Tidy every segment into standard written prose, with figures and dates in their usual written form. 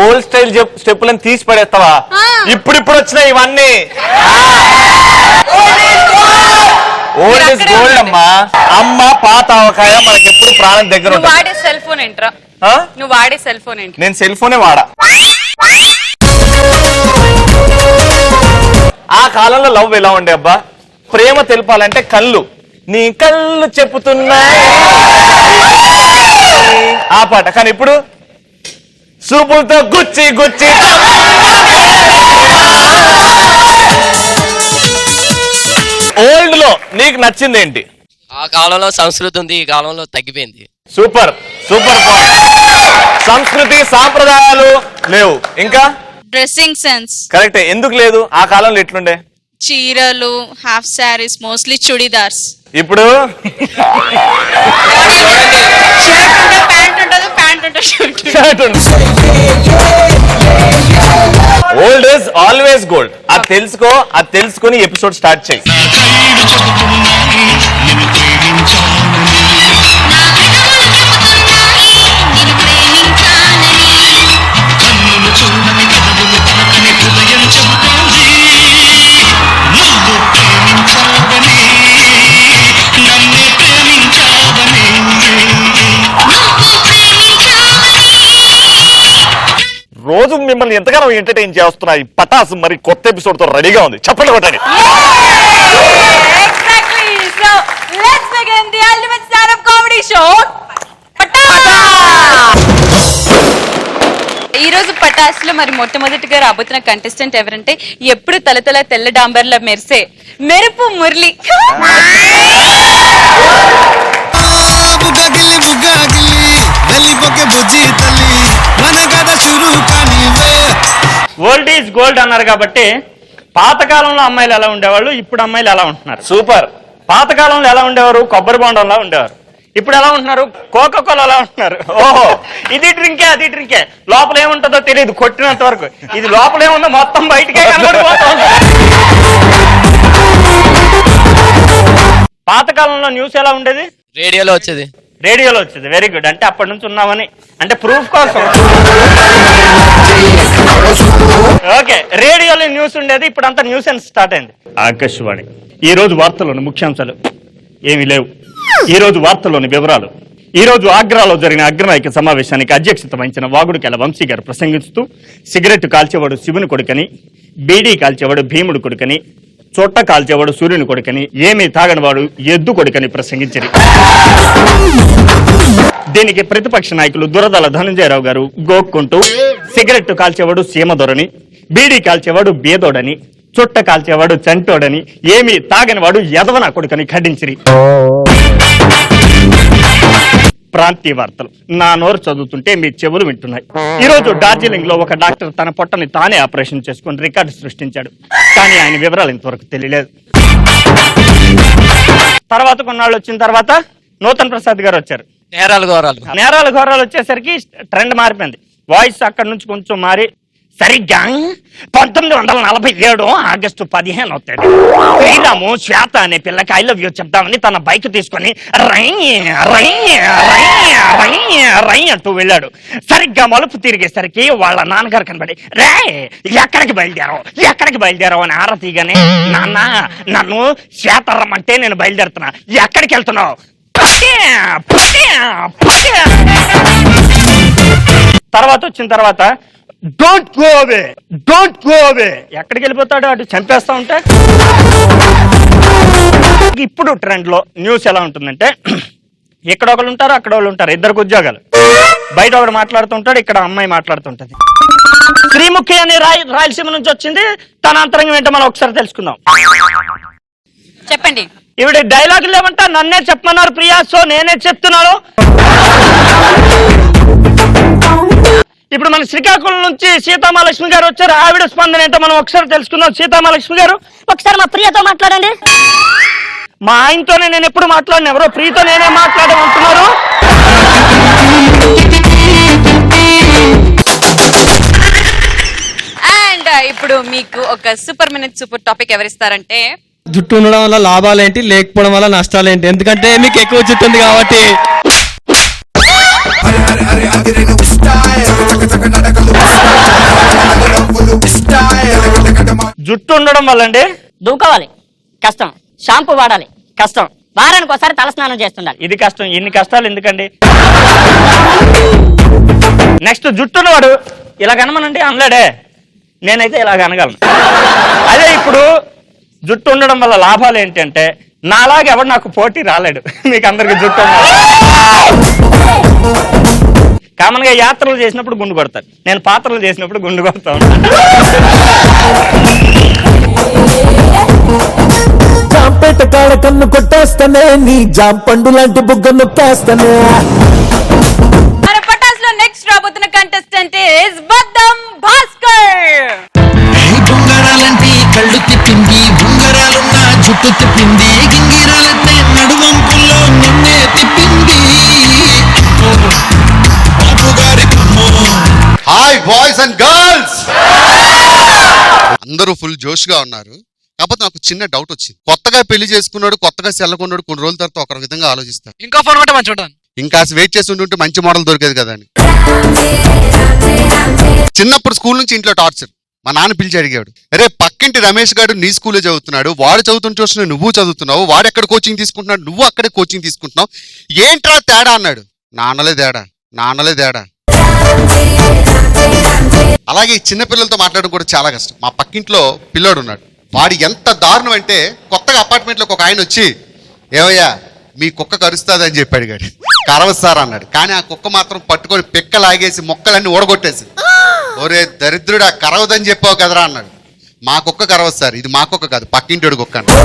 Old style స్టెప్పులను తీసి పడేస్తావా? ఇప్పుడు వచ్చినాయి ఇవన్నీ. ఓల్డ్ ఇస్ గోల్డ్ అమ్మా. అమ్మ పాత అవకాయ మనకి ఎప్పుడు ప్రాణం దగ్గర. వాడే సెల్ ఫోన్ ఏంట్రా? నువ్వు వాడే సెల్ ఫోన్ ఏంటి? నేను సెల్ ఫోనే వాడా. ఆ కాలంలో లవ్ ఎలా ఉండే అబ్బా? ప్రేమ తెలపాలంటే కళ్ళు, నీ కళ్ళు చెప్పుతున్నాయి ఆ పాట. కానీ ఇప్పుడు సూపులతో గుచ్చి గుచ్చి. ఓల్డ్ లో నీకు నచ్చింది ఏంటి? ఆ కాలంలో సంస్కృతి ఉంది, ఈ కాలంలో తగ్గిపోయింది. Super super point. సంస్కృతి సాంప్రదాయాలు లేవు. ఇంకా డ్రెస్సింగ్ సెన్స్ కరెక్ట్. ఎందుకు లేదు? ఆ కాలంలో ఎట్లుండే? చీరలు, హాఫ్ సారీస్, మోస్ట్లీ చుడిదార్స్. ఇప్పుడు ఓల్డ్ ఇస్ ఆల్వేస్ గోల్డ్. అది తెలుసుకో. అది తెలుసుకుని ఎపిసోడ్ స్టార్ట్ చేయి. రోజు మిమ్మల్ని ఎంతగానో ఎంటర్టైన్ చేస్తున్నా ఈ పటాస్ మరి కొత్త ఎపిసోడ్ తో రెడీగా ఉంది. చెప్పండి కొట్టండి. ఈ రోజు పటాస్ లో మరి మొట్టమొదటిగా రాబోతున్న కంటెస్టెంట్ ఎవరంటే ఎప్పుడు తలతల తెల్ల డాంబర్ల మెరిసే మెరుపు మురళి. ఓల్డ్ ఈజ్ గోల్డ్ అన్నారు కాబట్టి పాతకాలంలో అమ్మాయిలు ఎలా ఉండేవాళ్ళు, ఇప్పుడు అమ్మాయిలు ఎలా ఉంటున్నారు? సూపర్. పాతకాలంలో ఎలా ఉండేవారు? కొబ్బరి బొండంలా ఉండేవారు. ఇప్పుడు ఎలా ఉంటున్నారు? కోకా కోలా ఎలా ఉంటున్నారు? ఓహో, ఇది డ్రింకే అది డ్రింకే, లోపల ఏముంటుందో తెలియదు కొట్టినంత వరకు. ఇది లోపల ఏముందో మొత్తం బయటకే కనబడిపోతుంది. పాతకాలంలో న్యూస్ ఎలా ఉండేది? రేడియోలో వచ్చేది. రేడియోలో వచ్చేది. Very good. అంటే అప్పటి నుంచి ఉన్నామని, అంటే ప్రూఫ్ కోసం. ఓకే, రేడియోలో న్యూస్ ఉండేది, ఇప్పుడు అంతా న్యూస్ అని స్టార్ట్ అయింది. ఆకాశవాణి. ఈ రోజు వార్తల్లోని ముఖ్యాంశాలు ఏమీ లేవు. ఈ రోజు వార్తల్లోని వివరాలు. ఈ రోజు ఆగ్రాలో జరిగిన అగ్రనాయక సమావేశానికి అధ్యక్షత వహించిన వాగుడుకెల వంశీ గారు ప్రసంగిస్తూ సిగరెట్ కాల్చేవాడు శివుని కొడుకని, బీడీ కాల్చేవాడు భీముడు కొడుకని, చొట్ట కాల్చేవాడు సూర్యుని కొడుకని, ఏమీ తాగనివాడు ఎద్దు కొడుకని ప్రసంగించారు. దీనికి ప్రతిపక్ష నాయకులు దురదల ధనంజయరావు గారు గోక్కుంటూ సిగరెట్ కాల్చేవాడు సీమదొరని, బీడీ కాల్చేవాడు బేదోడని, చుట్ట కాల్చేవాడు చంటోడని, ఏమీ తాగనివాడు యదవన కొడుకని ఖండించిరి. ప్రాంతీయ వార్తలు. నా నోరు చదువుతుంటే మీ చెవులు వింటున్నాయి. ఈ రోజు డార్జిలింగ్ లో ఒక డాక్టర్ తన పొట్టని తానే ఆపరేషన్ చేసుకుని రికార్డు సృష్టించాడు. కానీ ఆయన వివరాలు ఇంతవరకు తెలియలేదు. తర్వాత కొన్నాళ్ళు వచ్చిన తర్వాత నూతన్ ప్రసాద్ గారు వచ్చారు. నేరాల ఘోరాలు వచ్చేసరికి ట్రెండ్ మారిపోయింది. వాయిస్ అక్కడి నుంచి కొంచెం మారి సరిగ్గా 1947 ఆగస్టు 15 అవుతాడు. శ్రీరాము శ్వేత అనే పిల్లకి ఐ లవ్ యూ చెప్దామని తన బైక్ తీసుకొని రై రై రై రై రై అంటూ వెళ్ళాడు. సరిగ్గా మలుపు తిరిగేసరికి వాళ్ళ నాన్నగారు కనబడి రే ఎక్కడికి బయలుదేరావు అని ఆరా తీగానే, నాన్న నన్ను శ్వేత రమ్మంటే నేను బయలుదేరుతున్నా, ఎక్కడికి వెళ్తున్నావు? తర్వాత వచ్చిన తర్వాత డోంట్ గో అవే ఎక్కడికి వెళ్ళిపోతాడు? అటు చంపేస్తా ఉంటే. ఇప్పుడు ట్రెండ్ లో న్యూస్ ఎలా ఉంటుందంటే, ఇక్కడ ఒకళ్ళు ఉంటారు, అక్కడ వాళ్ళు ఉంటారు, ఇద్దరికి ఉద్యోగాలు. బయట ఒకడు మాట్లాడుతుంటాడు, ఇక్కడ అమ్మాయి మాట్లాడుతుంటది. శ్రీముఖి అనే రాయలసీమ నుంచి వచ్చింది. తన అంతరంగం ఏంటో మనం ఒకసారి తెలుసుకుందాం. చెప్పండి. ఇవిడ డైలాగులు ఏమంటా నన్నే చెప్పమన్నారు ప్రియా, సో నేనే చెప్తున్నాను. ఇప్పుడు మన శ్రీకాకుళం నుంచి సీతామహాలక్ష్మి గారు వచ్చారు. ఆవిడ స్పందన ఏంటో మనం ఒకసారి తెలుసుకుందాం. సీతామహాలక్ష్మి గారు, ఒకసారి మా ప్రియతో మాట్లాడండి. మా ఆయనతోనే నేను ఎప్పుడు మాట్లాడిన, ఎవరో ప్రియతో నేనే మాట్లాడమంటున్నారు. అండ్ ఇప్పుడు మీకు ఒక సూపర్ మినిట్ సూపర్ టాపిక్ ఎవరిస్తారంటే, జుట్టు ఉండడం వల్ల లాభాలేంటి, లేకపోవడం వల్ల నష్టాలేంటి? ఎందుకంటే మీకు ఎక్కువ జుట్టు ఉంది కాబట్టి. జుట్టు ఉండడం వల్ల అండి దూకోవాలి కష్టం, షాంపూ వాడాలి కష్టం, వారానికి ఒకసారి తలస్నానం చేస్తుండాలి. ఇది కష్టం. ఇన్ని కష్టాలు ఎందుకండి? నెక్స్ట్ జుట్టున్నవాడు ఇలా కనమనండి అనలేడే, నేనైతే ఇలా కనగలను. అదే ఇప్పుడు జుట్టు ఉండడం వల్ల లాభాలు ఏంటంటే, నాలాగా ఎవడు నాకు పోటీ రాలేడు. మీకు అందరికి జుట్టు కామన్ గా యాత్రలు చేసినప్పుడు గుండు కొడతారు, నేను పాత్రలు చేసినప్పుడు గుండు కొడతా ఉంటాను. జాంపేట కాడ కన్ను కొట్టేస్తానే, నీ జాంపండు లాంటి బుగ్గ నొక్కేస్తానే. మన పటాస్ లో నెక్స్ట్ రాబోతున్న కంటెస్టెంట్ ఇస్ బద్దం భాస్కర్. బొంగరాలంటే కళ్ళు తిప్పింది, బొంగరాలున్న జుట్టు తిప్పింది, గింగిరాలంటే నడువంపుల్లో నిన్నే తిప్పింది. హాయ్ బాయ్స్ అండ్ గర్ల్స్, అందరూ ఫుల్ జోష్ గా ఉన్నారు. కాకపోతే నాకు చిన్న డౌట్ వచ్చింది. కొత్తగా పెళ్లి చేసుకున్నాడు, కొత్తగా సెల్లకున్నాడు, కొన్ని రోజుల తర్వాత ఒక విధంగా ఆలోచిస్తాను. ఇంకో ఫోన్ ఉంటే మంచి ఉంటాను. ఇంకా వెయిట్ చేసి ఉంటుంటే మంచి మోడల్ దొరికేది కదా అని. చిన్నప్పుడు స్కూల్ నుంచి ఇంట్లో టార్చర్. మా నాన్న పిలిచి అడిగాడు, అరే పక్కింటి రమేష్ గారు నీ స్కూల్లో చదువుతున్నాడు, వాడు చదువుతున్న చూసిన నువ్వు చదువుతున్నావు, వాడు ఎక్కడ కోచింగ్ తీసుకుంటున్నాడు, నువ్వు అక్కడే కోచింగ్ తీసుకుంటున్నావు, ఏంట్రా తేడా అన్నాడు. నాన్నలే తేడా. అలాగే ఈ చిన్న పిల్లలతో మాట్లాడడం కూడా చాలా కష్టం. మా పక్కింట్లో పిల్లోడు ఉన్నాడు, వాడు ఎంత దారుణం అంటే, కొత్తగా అపార్ట్మెంట్లోకి ఒక ఆయన వచ్చి, ఏవయ్యా మీ కుక్క కరుస్తుంది అని చెప్పి అడిగాడు. కరవస్తారా అన్నాడు. కానీ ఆ కుక్క మాత్రం పట్టుకొని పిక్క లాగేసి మొక్కలన్నీ ఓడగొట్టేసి, ఒరే దరిద్రుడా కరవదని చెప్పావు కదరా అన్నాడు. మా కుక్క కరవస్తారు, ఇది మా కుక్క కాదు పక్కింటోడు కుక్క అన్నాడు.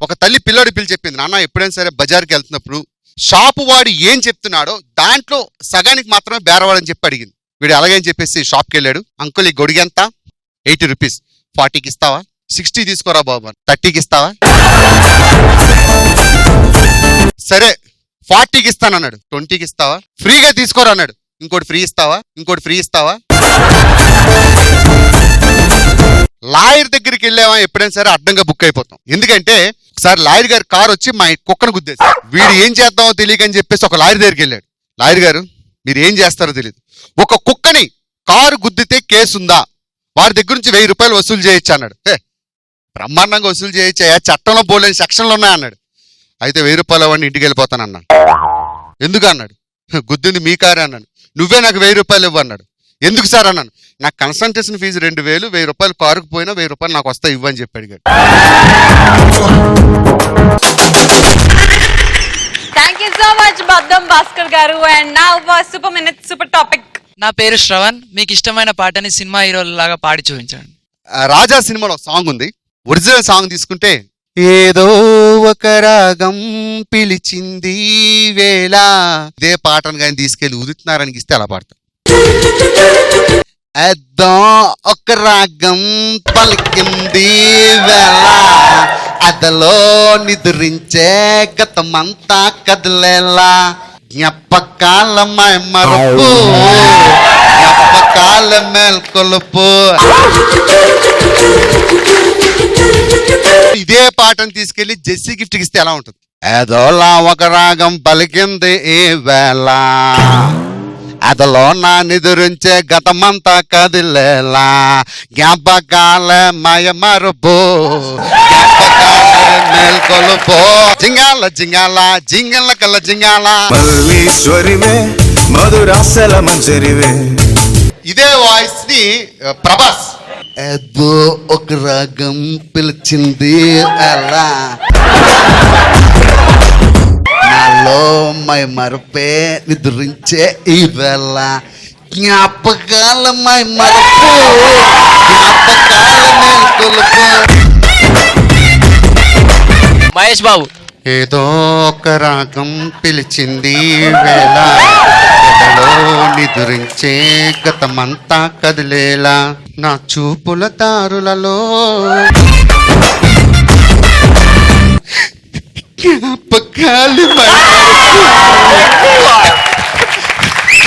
ఒక తల్లి పిల్లోడి పిలిచి చెప్పింది, నాన్న ఎప్పుడైనా సరే బజార్కి వెళ్తున్నప్పుడు షాపు వాడు ఏం చెప్తున్నాడో దాంట్లో సగానికి మాత్రమే బేరవాడని చెప్పి అడిగింది. వీడు అలాగని చెప్పేసి షాప్కి వెళ్ళాడు. అంకుల్ ఈ గొడుగు ఎంత? 80 రూపీస్. 40కి ఇస్తావా? 60 తీసుకోరా బాబు. 30కి ఇస్తావా? సరే 40కి ఇస్తానన్నాడు. 20కి ఇస్తావా? ఫ్రీగా తీసుకోరా అన్నాడు. ఇంకోటి ఫ్రీ ఇస్తావా? లాయర్ దగ్గరికి వెళ్ళావా ఎప్పుడైనా సరే అడ్డంగా బుక్ అయిపోతాం. ఎందుకంటే ఒకసారి లాయర్ గారు కారు వచ్చి మా కుక్కను గుద్దేసి, వీడు ఏం చేద్దామో తెలియకని చెప్పేసి ఒక లాయర్ దగ్గరికి వెళ్ళాడు. లాయర్ గారు మీరు ఏం చేస్తారో తెలియదు, ఒక కుక్కని కారు గుద్దితే కేసుందా, వారి దగ్గర నుంచి 1000 రూపాయలు వసూలు చేయొచ్చు అన్నాడు. బ్రహ్మాండంగా వసూలు చేయొచ్చా, చట్టంలో పోలేని సెక్షన్లు ఉన్నాయన్నాడు. అయితే 1000 రూపాయలు అవ్వండి, ఇంటికి వెళ్ళిపోతానన్నాడు. ఎందుకు అన్నాడు. గుద్దింది మీ కారే అన్నాడు. నువ్వే నాకు 1000 రూపాయలు ఇవ్వు అన్నాడు. ఎందుకు సార్ అన్నాను. నాకు కన్సల్టేషన్ ఫీజు 2000, 1000 రూపాయలు కారుకు పోయినా 1000 రూపాయలు నాకు వస్తాయి ఇవ్వని చెప్పి అడిగాడు. థ్యాంక్ యూ సో మచ్ బద్దం భాస్కర్ గారు. And now super minute super topic. నా పేరు శ్రవణ్. మీకు ఇష్టమైన పాటని సినిమా హీరోల లాగా పాడి చూపించండి. రాజా సినిమాలో సాంగ్ ఉంది. ఒరిజినల్ సాంగ్ తీసుకుంటే, ఏదో ఒక రాగం పిలిచింది వేళ, ఇదే పాటను కానీ తీసుకెళ్లి ఉదితున్నారని ఇస్తే అలా పాడతారు. ఏదో ఒక రాగం పలికింది వేళ, అదలో నిద్రించే గతమంతా కదిలేలా, జ్ఞాపకాల మరపు జ్ఞాపకాల మేల్కొలుపు. ఇదే పాటను తీసుకెళ్లి జెస్సీ గిఫ్ట్ ఇస్తే ఎలా ఉంటుంది. ఏదోలా ఒక రాగం పలికింది ఈ వేళ, అదలో నా నిదురించే గతమంతా కదిలేలా, జ్ఞాపకాల మయ మరుపు జ్ఞాపకాల మేల్కొలుపు. జింగాల జింగాల జింగల కల్ల జింగాల, మల్లీశ్వరివే మధురాసల మంజరివే. ఇదే వాయిస్ ని ప్రభాస్, ఏదో ఒక రాగం పిలిచింది అలా, నాలో మై మరపే నిద్రించే ఈ వేళ, జ్ఞాపకాల మై మరపు జ్ఞాపకాల మేల్కొలుపు. మహేష్ బాబు. ఏదో ఒక రాగం పిలిచింది వేళ ఎదలో నిదురించే గతమంతా కదిలేలా నా చూపుల దారులలో జ్ఞాపకాలు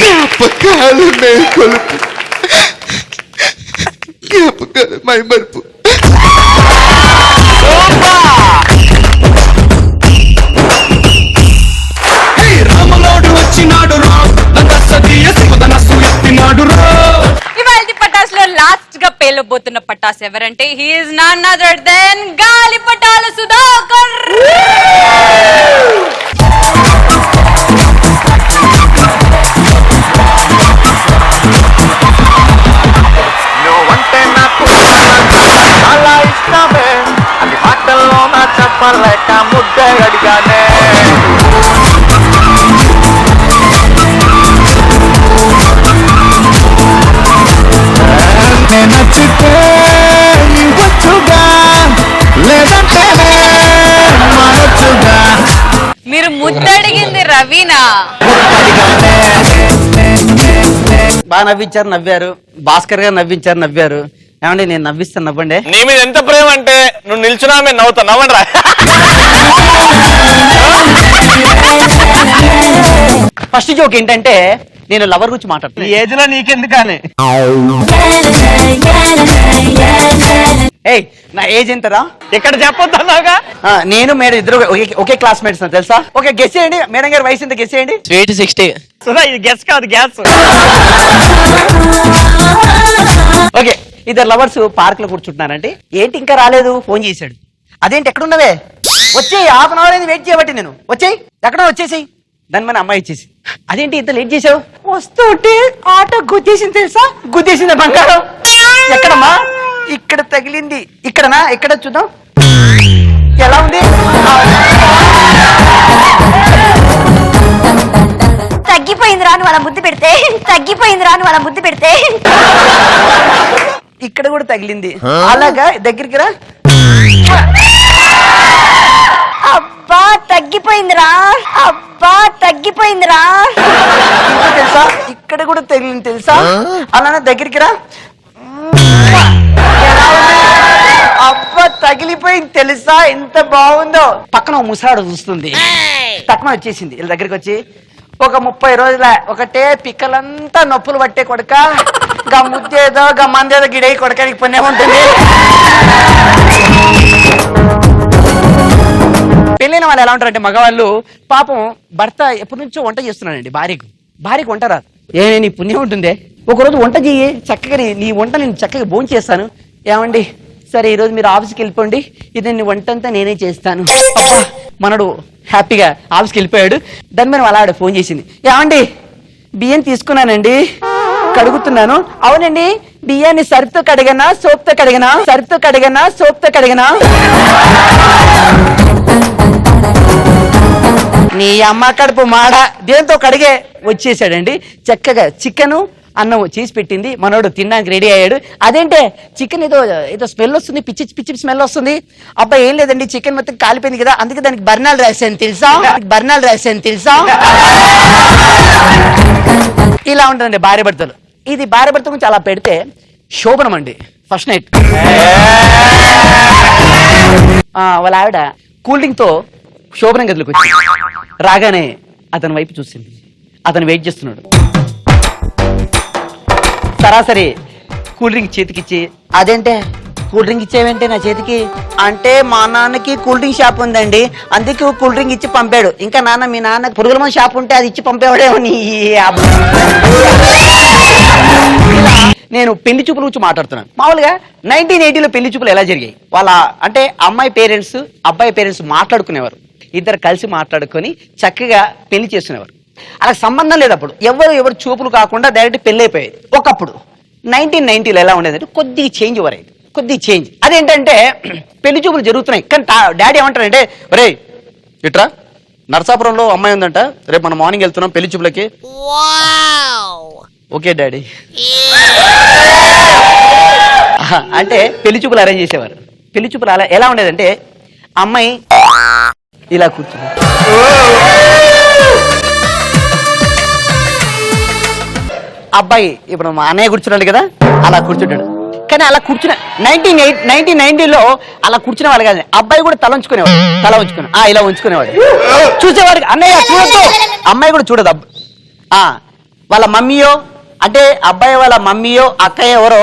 జ్ఞాపకాలు మేల్కొలుపు జ్ఞాపకాలు మై మరుపు. రాములోడు వచ్చినాడు రా ఇవాళ పటాసులో లాస్ట్ గా పేలబోతున్న పటాస్ ఎవరంటే he is none other than Galipatala Sudhakar. నువ్వంటే నాకు చాలా ఇష్టమే, అది మాటల్లో నా చెప్పలేక ముద్దే అడిగానే. నచ్చితే ఇవ్వచ్చుగా లేదంటే మారచ్చుగా. మీరు ముద్దడిగింది రవీనా? బాగా నవ్వించారు, నవ్వారు. భాస్కర్ గారు నవ్వించారు, నవ్వారు. ఏమండి నేను నవ్విస్తాను, నవ్వండి. నీ మీద ఎంత ప్రేమ అంటే నువ్వు నిల్చున్నా మేము నవ్వుతా. నవ్వండి. ఫస్ట్ జోక్ ఏంటంటే నేను లవర్ గురించి మాట్లాడుతాను. ఈ ఏజ్ లో నీకెందుకని? ఏయ్ నా ఏజ్ ఎంతరా? ఇక్కడ చెప్పొద్దన్నాగా. నేను మేడం ఇద్దరు ఒకే క్లాస్మేట్స్ తెలుసా? ఓకే గెస్ చేయండి, మేడం గారు వయసు ఎంత గెస్ చేయండి. స్వీట్ 60. సుధా ఇది గెస్ కాదు, గ్యాస్. ఓకే ఇద్దరు లవర్స్ పార్క్ లో కూర్చుంటున్నారంటే ఏంటి ఇంకా రాలేదు, ఫోన్ చేశాడు. అదేంటి ఎక్కడున్నవే, వచ్చేయి, హాఫ్ అన్ అవర్ అయింది వెయిట్ చేయబట్టి నేను, వచ్చేయి ఎక్కడ వచ్చేసి. దాని మన అమ్మాయి ఇచ్చేసి, అదేంటి ఇంత లేట్ చేసావు? వస్తుంటే ఆటో గుద్దేసింది తెలుసా? గుద్దేసింది బంగారం. ఎక్కడమ్మా? ఇక్కడ తగిలింది. ఇక్కడనా? ఎక్కడ చూద్దాం ఎలా ఉంది. తగ్గిపోయింది రాను వాళ్ళ ముద్దు పెడితే, తగ్గిపోయింది రాను వాళ్ళ ముద్దు పెడితే. ఇక్కడ కూడా తగిలింది. అలాగా దగ్గరికి రా. అబ్బా తగ్గిపోయిందిరా, అబ్బా తగ్గిపోయిందిరా. తెలుసా ఇక్కడ కూడా తగిలింది తెలుసా? అలానే దగ్గరికి రా. అబ్బా తగిలిపోయింది తెలుసా, ఎంత బాగుందో. పక్కన ముసాడు చూస్తుంది, తక్కువ వచ్చేసింది. వీళ్ళ దగ్గరికి వచ్చి ఒక 30 రోజుల ఒకటే పిక్కలంతా నొప్పులు పట్టే కొడక, గా ముద్దేదో గా మందేదో గిడై కొడకానికి పుణ్యం ఉంటుంది. పెళ్ళైన వాళ్ళు ఎలా ఉంటారంటే మగవాళ్ళు పాపం భర్త ఎప్పటి నుంచో వంట చేస్తున్నాడండి భార్యకు వంట రాదు. నీ పుణ్యం ఉంటుందే, ఒకరోజు వంట చెయ్యి చక్కగా, నీ వంట నేను చక్కగా భోజనం చేస్తాను. ఏమండి సరే ఈరోజు మీరు ఆఫీస్కి వెళ్ళిపోండి, ఇది నీ వంట అంతా నేనే చేస్తాను. అబ్బా మనడు హ్యాపీగా ఆఫీస్కి వెళ్ళిపోయాడు. దాని మీద వాళ్ళ ఆవిడ ఫోన్ చేసింది, ఏమండి బియ్యం తీసుకున్నానండి కడుగుతున్నాను. అవునండి బియ్యాన్ని సర్ఫ్తో కడిగనా సోప్తో కడిగనా? సర్ఫ్తో కడిగనా సోప్తో కడిగనా? నీ అమ్మ కడుపు మాడ, దేంతో కడిగే. వచ్చేసాడండి చక్కగా చికెను అన్నం చేసి పెట్టింది. మనోడు తినడానికి రెడీ అయ్యాడు. అదేంటే చికెన్ ఏదో స్మెల్ వస్తుంది, పిచ్చి పిచ్చి స్మెల్ వస్తుంది. అబ్బాయి ఏం లేదండి చికెన్ మొత్తం కాలిపోయింది కదా, అందుకే దానికి బర్నాలు రాశాను తెలుసా, బర్నాలు రాశాను తెలుసా. ఇలా ఉంటుందండి భార్య భర్తలు. ఇది భార్య భర్త గురించి అలా పెడితే శోభనం అండి. ఫస్ట్ నైట్ వాళ్ళ ఆవిడ కూల్ డ్రింక్ తో శోభనం గదిలోకి వచ్చి రాగానే అతని వైపు చూసింది. అతను వెయిట్ చేస్తున్నాడు. సరాసరి కూల్ డ్రింక్ చేతికిచ్చి, అదేంటే కూల్ డ్రింక్ ఇచ్చేవేంటే నా చేతికి అంటే, మా నాన్నకి కూల్ డ్రింక్ షాప్ ఉందండి అందుకే కూల్ డ్రింక్ ఇచ్చి పంపాడు. ఇంకా మీ నాన్న పురుగుల మందు షాప్ ఉంటే అది ఇచ్చి పంపేవాడేమో. నేను పెళ్లి చూపుల గురించి మాట్లాడుతున్నాను. మామూలుగా 1980లో పెళ్లి చూపులు ఎలా జరిగాయి? వాళ్ళ అంటే అమ్మాయి పేరెంట్స్ అబ్బాయి పేరెంట్స్ మాట్లాడుకునేవారు, ఇద్దరు కలిసి మాట్లాడుకొని చక్కగా పెళ్లి చేసుకునేవారు. అలా సంబంధం లేదు. అప్పుడు ఎవరు చూపులు కాకుండా డైరెక్ట్ పెళ్లి అయిపోయేది. ఒకప్పుడు 1990లో ఎలా ఉండేదంటే కొద్దిగా చేంజ్ ఓవరైంది, కొద్దిగా చేంజ్. అదేంటంటే పెళ్లి చూపులు జరుగుతున్నాయి కానీ డాడీ ఏమంటారంటే, ఒరే ఇట్రా నరసాపురంలో అమ్మాయి ఉందంట, రేపు మనం మార్నింగ్ వెళ్తున్నాం పెళ్లి చూపులకి. Okay daddy. అంటే పెళ్లి చూపులు అరేంజ్ చేసేవారు. పెళ్లి చూపులు అలా ఎలా ఉండేదంటే అమ్మాయి ఇలా కూర్చుంది, అబ్బాయి ఇప్పుడు మా అన్నయ్య కూర్చున్నాడు కదా అలా కూర్చుంటాడు. కానీ అలా కూర్చున్న 1990లో అలా కూర్చునే వాళ్ళు కాదు, అబ్బాయి కూడా తల ఉంచుకునేవాడు, తల ఉంచుకుని ఇలా ఉంచుకునేవాడు. చూసేవాడు అన్నయ్య చూడద్దు, అమ్మాయి కూడా చూడదు. వాళ్ళ మమ్మీయో అంటే అబ్బాయి వాళ్ళ మమ్మీయో అక్కయ్య ఎవరో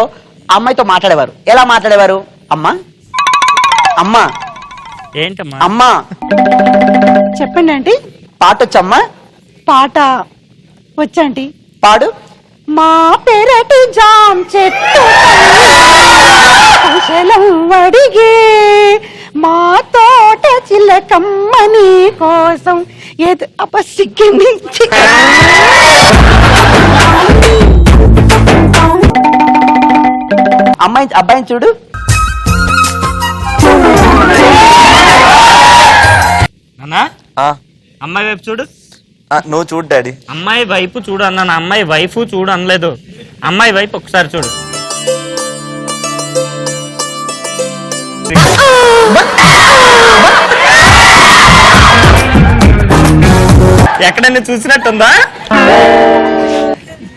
అమ్మాయితో మాట్లాడేవారు. ఎలా మాట్లాడేవారు? అమ్మా అమ్మా ఏంటమ్మా అమ్మా చెప్పండి ఆంటీ. పాట వచ్చమ్మా? పాట వచ్చండి. పాడు. మా పెరటి జామ్ చెట్టు కుశలం అడిగే మా తోట చిలకమ్మ నీ కోసం ఏది అపసిగ్గింది. అమ్మాయి అబ్బాయిని చూడు. నాన్నా అమ్మాయి వైపు చూడు. నువ్వు చూడు డాడీ. అమ్మాయి వైపు చూడు అన్నాను, అమ్మాయి వైపు చూడు అనలేదు. అమ్మాయి వైపు ఒకసారి చూడు. ఎక్కడైనా చూసినట్టుందా?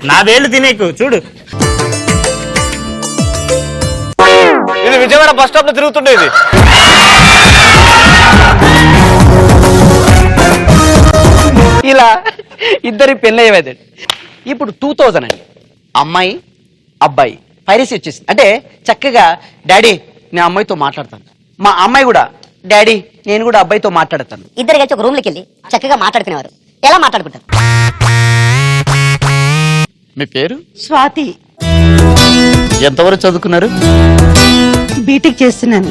నా వేలు తినేకు చూడు. ఇది విజయవాడ బస్ స్టాప్ లో తిరుగుతుండేది. ఇలా ఇద్దరి పెళ్ళి అయ్యేది. ఇప్పుడు 2000 అండి. అమ్మాయి అబ్బాయి పైరసీ వచ్చేసింది. అంటే చక్కగా డాడీ నేను అమ్మాయితో మాట్లాడతాను, మా అమ్మాయి కూడా డాడీ నేను కూడా అబ్బాయితో మాట్లాడతాను. ఇద్దరు కలిసి ఒక రూమ్ లోకి వెళ్ళి చక్కగా మాట్లాడుకునేవారు. ఎలా మాట్లాడుకుంటారు? మీ పేరు? స్వాతి. ఎంతవరకు చదువుకున్నారు? బీటెక్ చేస్తున్నాను.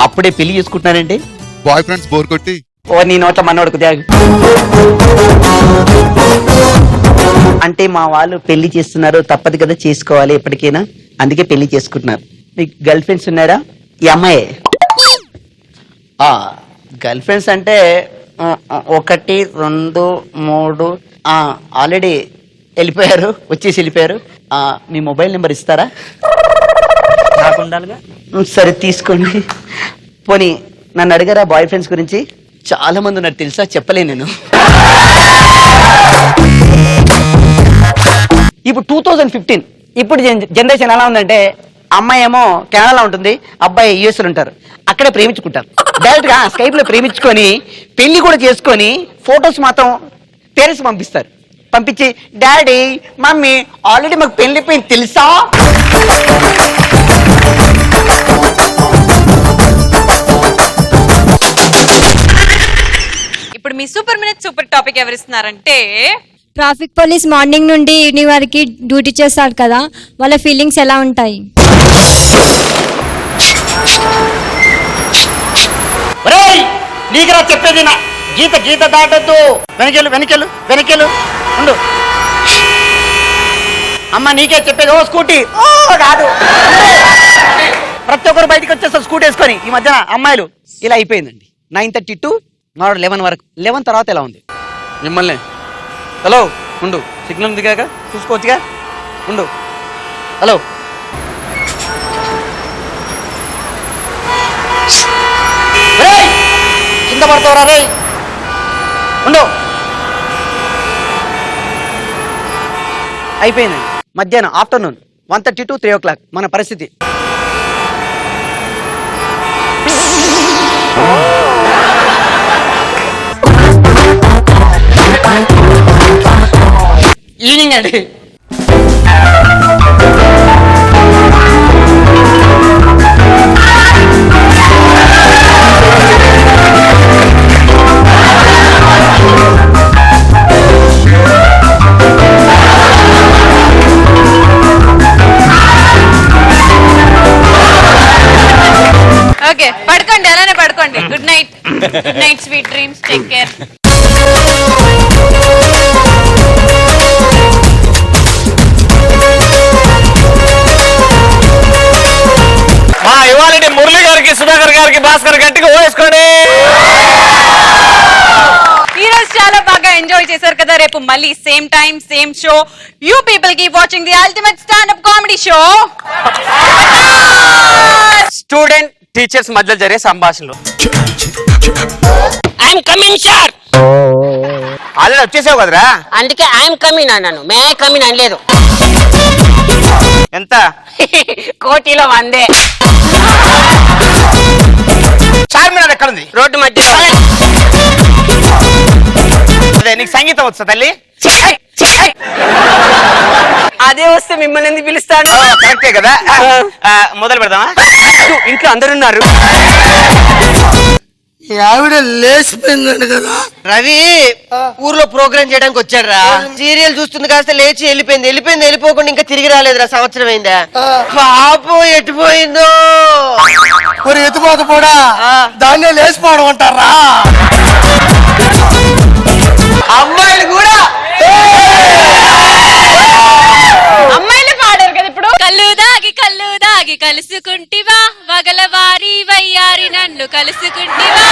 అప్పుడే పెళ్లి చేసుకుంటున్నారంటే బాయ్ ఫ్రెండ్స్ బోర్ కొట్టి ఓ నీ నోట్ల మనోడుకు త్యాగు. అంటే మా వాళ్ళు పెళ్లి చేస్తున్నారు, తప్పదు కదా చేసుకోవాలి ఎప్పటికైనా, అందుకే పెళ్లి చేసుకుంటున్నారు. మీకు గర్ల్ ఫ్రెండ్స్ ఉన్నారా? ఈ అమ్మాయి గర్ల్ ఫ్రెండ్స్ అంటే 1 2 3 ఆల్రెడీ వెళ్ళిపోయారు, వచ్చేసి వెళ్ళిపోయారు. మీ మొబైల్ నెంబర్ ఇస్తారా? నాకు ఉండాలిగా. సరే తీసుకోండి. పోనీ నన్ను అడిగారా బాయ్ ఫ్రెండ్స్ గురించి? చాలా మంది నాకు తెలుసా, చెప్పలే నేను. ఇప్పుడు 2015 ఇప్పుడు జనరేషన్ ఎలా ఉందంటే అమ్మాయి ఏమో కెనడాలో ఉంటుంది, అబ్బాయి యుఎస్లో ఉంటారు. అక్కడే ప్రేమించుకుంటారు. డైరెక్ట్ గా స్కైప్ లో ప్రేమించుకొని పెళ్లి కూడా చేసుకొని ఫొటోస్ మాత్రం పేరెంట్స్ పంపిస్తారు. పంపించి డాడీ మమ్మీ ఆల్రెడీ మాకు పెళ్లిపోయింది తెలుసా? ఇప్పుడు మీ సూపర్ మినిట్ సూపర్ టాపిక్ ఎవరిస్తున్నారంటే ట్రాఫిక్ పోలీస్ మార్నింగ్ నుండి ఈవినింగ్ వరకు డ్యూటీ చేస్తాడు కదా, వాళ్ళ ఫీలింగ్స్ ఎలా ఉంటాయి? నీకురా చెప్పేది నా గీత గీత దాటద్దు. వెనకెళ్ళు వెనకెళ్ళు వెనకెళ్ళు ఉండు. అమ్మ నీకే చెప్పేది. ఓ స్కూటీ కాదు, ప్రతి ఒక్కరు బయటకు వచ్చేస్తారు స్కూటీ వేసుకొని. ఈ మధ్యన అమ్మాయిలు ఇలా అయిపోయిందండి. 9:30 to 11 వరకు. 11 తర్వాత ఎలా ఉంది మిమ్మల్ని? హలో ఉండు, సిగ్నల్ దిగాక చూసుకోవచ్చుగా, ఉండు. హలో కింద పడతావురా రే, ఉండు. అయిపోయిందండి. మధ్యాహ్నం ఆఫ్టర్నూన్ 1:30 to 3 o'clock మన పరిస్థితి. ఈవినింగ్ అండి. ఓకే పడుకోండి, అలానే పడుకోండి. Good night. Good night, sweet dreams, take care. మా ఇవాళ మురళి గారికి, సుధాకర్ గారికి, భాస్కర్ గట్టిగా వేసుకోండి. ఈ రోజు చాలా బాగా ఎంజాయ్ చేశారు కదా. రేపు మళ్ళీ same time same show You people keep watching the ultimate stand-up comedy show. Student teachers మధ్య జరిగే సంభాషణలు. I'm coming sir. ఆల్రెడీ వచ్చేసావు కదరా, అందుకే ఐఎమ్ కమింగ్ అన్నాను, మే కమింగ్ అనలేదు. ఎంత? కోటిలో 100. చార్మినార్ ఎక్కడ ఉంది? రోడ్డు మధ్యలో. అదే నీకు సంగీతం వచ్చా తల్లి? అదే వస్తే మిమ్మల్ని ఎందుకు పిలుస్తాడు? కరెక్టే కదా. మొదలు పెడదామా? ఇంట్లో అందరున్నారు. ఆవిడ లేచిపోయిందండి కదా. రవి ఊర్లో ప్రోగ్రామ్ చేయడానికి వచ్చాడు రా. సీరియల్ చూస్తుంది కాస్త లేచి వెళ్ళిపోకుండా ఇంకా తిరిగి రాలేదురా. సంవత్సరం అయిందా? పాపం ఎట్టుపోయిందో. మరి ఎత్తుపోత కూడా దాన్నే లేచిపోవడం అంటారా? అమ్మాయిలు కూడా అమ్మాయిలు పాడారు కదా ఇప్పుడు. కళ్ళు దాగి కలుసుకుంటివా, వగలవారి వయ్యారి నన్ను కలుసుకుంటివా.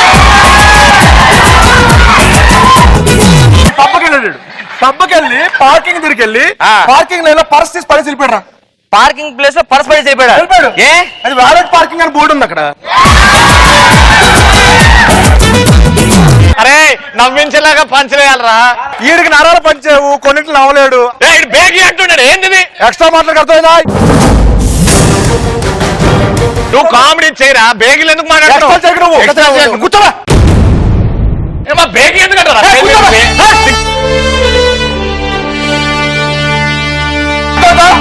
పబ్బకెళ్ళి పార్కింగ్ దగ్గరికి పార్కింగ్ లైన్ లో పర్స్ తీసి పడేసి వెళ్ళిపోయాడు. పార్కింగ్ ప్లేస్ లో పరస్పర వెళ్ళిపోయాడు. ఏ అది వాలెట్ పార్కింగ్ అని బోర్డు ఉంది అక్కడ. అరే నవ్వించేలాగా పంచలేయాలరా. ఈడికి నరాలు పంచావు, కొన్నింటిని నవ్వలేడు. బేగి అంటున్నాడు. ఏంటిది? ఎక్స్ట్రా మాటలకు అర్థమైందా? నువ్వు కామెడీ చేయరా, బేగిలు ఎందుకు మాట్లాడుతున్నావు? కూర్చోవా. బేగి ఎందుకు అంటారా? కూర్చోవా.